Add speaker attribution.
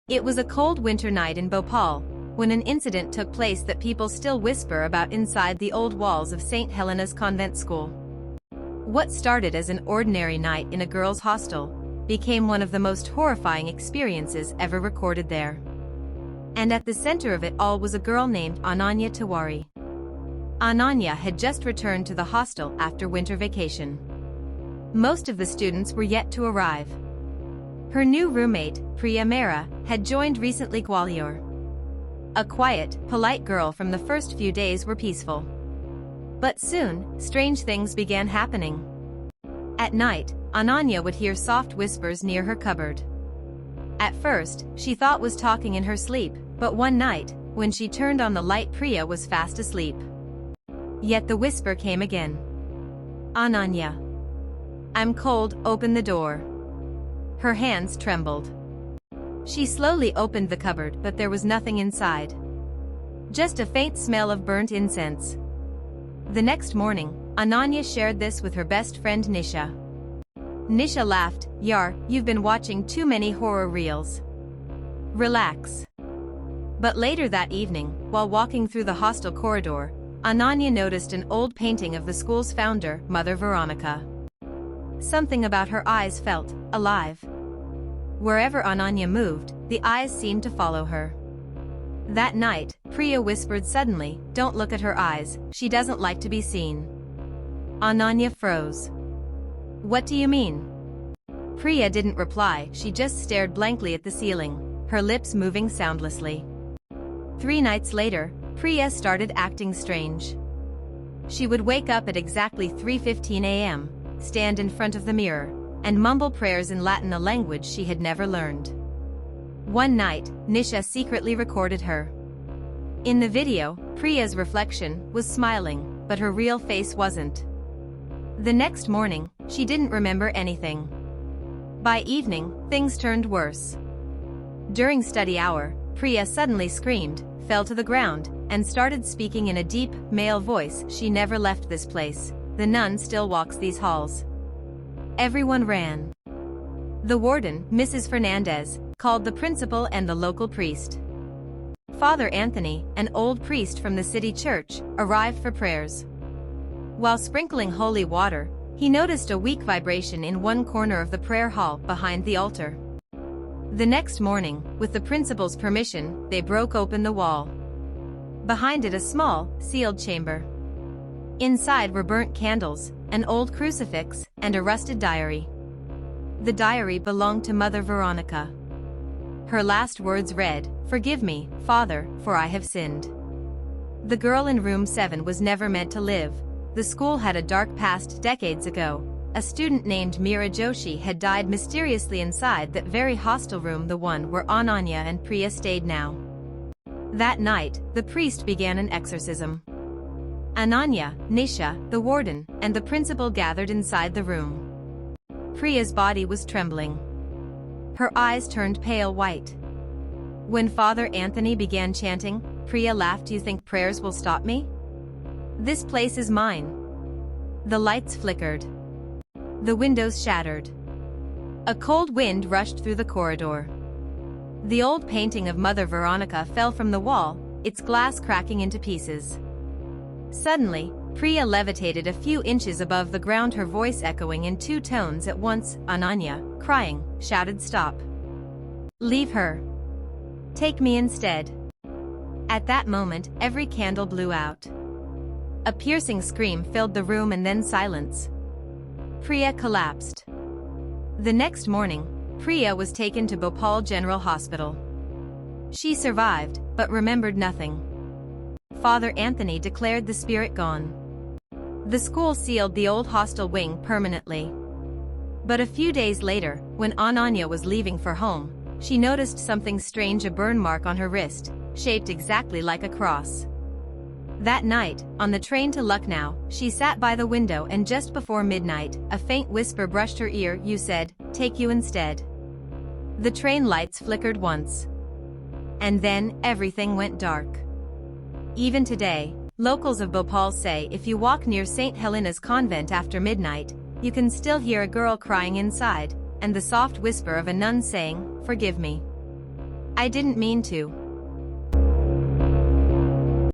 Speaker 1: It was a cold winter night in Bhopal, when an incident took place that people still whisper about inside the old walls of St. Helena's convent school. What started as an ordinary night in a girls' hostel became one of the most horrifying experiences ever recorded there. And at the center of it all was a girl named Ananya Tiwari. Ananya had just returned to the hostel after winter vacation. Most of the students were yet to arrive. Her new roommate, Priya Mehra, had joined recently. Gwalior. A quiet, polite girl from the first few days were peaceful. But soon, strange things began happening. At night, Ananya would hear soft whispers near her cupboard. At first, she thought was talking in her sleep, but one night, when she turned on the light, Priya was fast asleep. Yet the whisper came again. "Ananya. I'm cold, open the door." Her hands trembled. She slowly opened the cupboard, but there was nothing inside. Just a faint smell of burnt incense. The next morning, Ananya shared this with her best friend Nisha. Nisha laughed, "Yar, you've been watching too many horror reels. Relax." But later that evening, while walking through the hostel corridor, Ananya noticed an old painting of the school's founder, Mother Veronica. Something about her eyes felt alive. Wherever Ananya moved, the eyes seemed to follow her. That night, Priya whispered suddenly, "Don't look at her eyes, she doesn't like to be seen." Ananya froze. "What do you mean?" Priya didn't reply, she just stared blankly at the ceiling, her lips moving soundlessly. 3 nights later, Priya started acting strange. She would wake up at exactly 3:15 a.m., stand in front of the mirror, and mumble prayers in Latin, a language she had never learned. One night, Nisha secretly recorded her. In the video, Priya's reflection was smiling, but her real face wasn't. The next morning, she didn't remember anything. By evening, things turned worse. During study hour, Priya suddenly screamed, fell to the ground, and started speaking in a deep, male voice. "She never left this place. The nun still walks these halls." Everyone ran. The warden, Mrs. Fernandez, called the principal and the local priest. Father Anthony, an old priest from the city church, arrived for prayers. While sprinkling holy water, he noticed a weak vibration in one corner of the prayer hall behind the altar. The next morning, with the principal's permission, they broke open the wall. Behind it, a small, sealed chamber. Inside were burnt candles, an old crucifix, and a rusted diary. The diary belonged to Mother Veronica. Her last words read, "Forgive me, Father, for I have sinned." The girl in room 7 was never meant to live. The school had a dark past. Decades ago, a student named Meera Joshi had died mysteriously inside that very hostel room, the one where Ananya and Priya stayed now. That night, the priest began an exorcism. Ananya, Nisha, the warden, and the principal gathered inside the room. Priya's body was trembling. Her eyes turned pale white. When Father Anthony began chanting, Priya laughed. "You think prayers will stop me? This place is mine." The lights flickered. The windows shattered. A cold wind rushed through the corridor. The old painting of Mother Veronica fell from the wall, its glass cracking into pieces. Suddenly, Priya levitated a few inches above the ground, her voice echoing in 2 tones at once. Ananya, crying, shouted, "Stop. Leave her. Take me instead." At that moment, every candle blew out. A piercing scream filled the room and then silence. Priya collapsed. The next morning, Priya was taken to Bhopal General Hospital. She survived, but remembered nothing. Father Anthony declared the spirit gone. The school sealed the old hostel wing permanently. But a few days later, when Ananya was leaving for home, she noticed something strange, a burn mark on her wrist, shaped exactly like a cross. That night, on the train to Lucknow, she sat by the window, and just before midnight, a faint whisper brushed her ear. "You said, take you instead." The train lights flickered once. And then, everything went dark. Even today, locals of Bhopal say if you walk near St. Helena's convent after midnight, you can still hear a girl crying inside, and the soft whisper of a nun saying, "Forgive me." I didn't mean to.